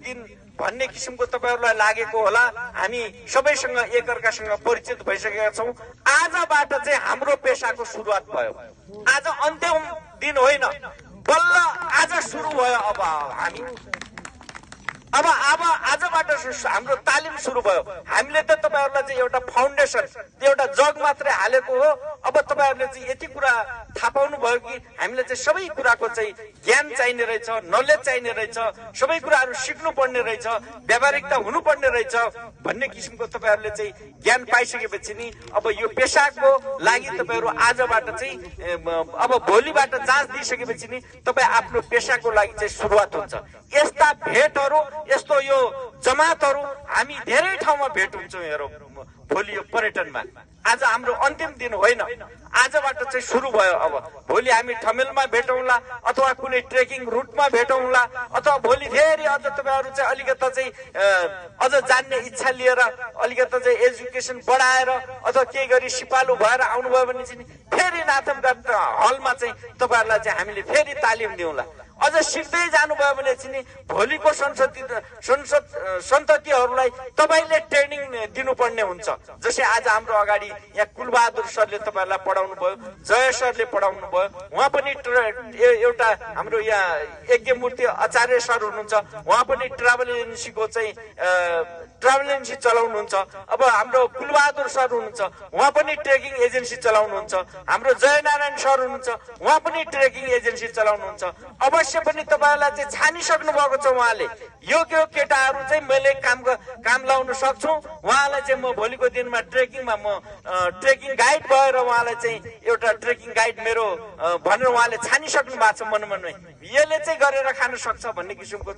दिन भन्ने किसिमको तपाईहरुलाई लागेको होला। हामी सबैसँग एकअर्कासँग परिचित भइसकेका छौं। आजबाट चाहिँ हाम्रो पेशाको सुरुवात भयो। आज अन्तिम दिन होइन, बल्ल आज सुरु भयो। अब आजबाट हाम्रो तालिम सुरु भयो। हामीले त तपाईहरुलाई चाहिँ एउटा फाउन्डेसन, एउटा जग मात्रै हालेको हो। अब तपाईहरुले चाहिँ यति कुरा थाहा पाउनु भयो कि हामीले चाहिँ सबै कुराको चाहिँ ज्ञान चाहिने रहेछ, नलेज चाहिने रहेछ, सबै कुराहरु सिक्नु पर्ने रहेछ, व्यावहारिकता हुनु पर्ने रहेछ भन्ने किसिमको तपाईहरुले चाहिँ ज्ञान पाइसकेपछि नि अब यो पेशाको लागि तपाईहरु आजबाट चाहिँ अब भोलिबाट जाँच दिइसकेपछि नि तपाई आफ्नो पेशाको लागि चाहिँ सुरुवात हुन्छ। यस्ता भेटहरु, यस्तो यो जमातहरु हामी धेरै ठाउँमा भेट हुन्छौं। हेरौं भोलि यो पर्यटनमा आज हाम्रो अन्तिम दिन होइन, आजबाट चाहिँ सुरु भयो। अब भोलि हामी ठमेलमा भेटौँला अथवा कुनै ट्रेकिङ रुटमा भेटौँला अथवा भोलि फेरि अझ तपाईहरु चाहिँ अलिकता चाहिँ अझ जान्ने इच्छा लिएर अलिकता चाहिँ एजुकेसन बढाएर अथवा केही गरी सिपालु भएर आउनुभयो भने चाहिँ फेरि नाथमघाट हलमा चाहिँ तपाईहरुलाई चाहिँ हामीले फेरि तालिम दिउँला। अझ सिक्दै जानुभयो भने चाहिँ भोलिको सन्ततिहरूलाई तपाईले ट्रेनिङ दिनुपर्ने हुन्छ। जसै आज हाम्रो अगाडि यहाँ कुलबहादुर सरले तपाईहरुलाई पढाउनु भयो, जय सरले पढाउनु भयो। उहाँ पनि एउटा हाम्रो यहाँ यज्ञमूर्ति आचार्य सर हुनुहुन्छ, उहाँ पनि ट्राभल एजेन्सीको चाहिँ ट्राभल एजेन्सी चलाउनुहुन्छ। अब हाम्रो कुलबहादुर सर हुनुहुन्छ, उहाँ पनि ट्रेकिङ एजेन्सी चलाउनुहुन्छ। हाम्रो जयनारायण सर हुनुहुन्छ, उहाँ पनि ट्रेकिङ एजेन्सी चलाउनुहुन्छ। अवश्य पनि तपाईहरुलाई चाहिँ छानिसक्नु भएको छ उहाँले। यो केटाहरु चाहिँ मैले काम लाउन सक्छु। उहाँलाई चाहिँ म भोलिको दिनमा ट्रेकिङमा म ट्रेकिङ गाइड भएर उहाँलाई चाहिँ एउटा ट्रेकिङ गाइड मेरो भनेर उहाँले छानिसक्नु भएको छ मनमनै। यसले चाहिँ गरेर खान सक्छ भन्ने किसिमको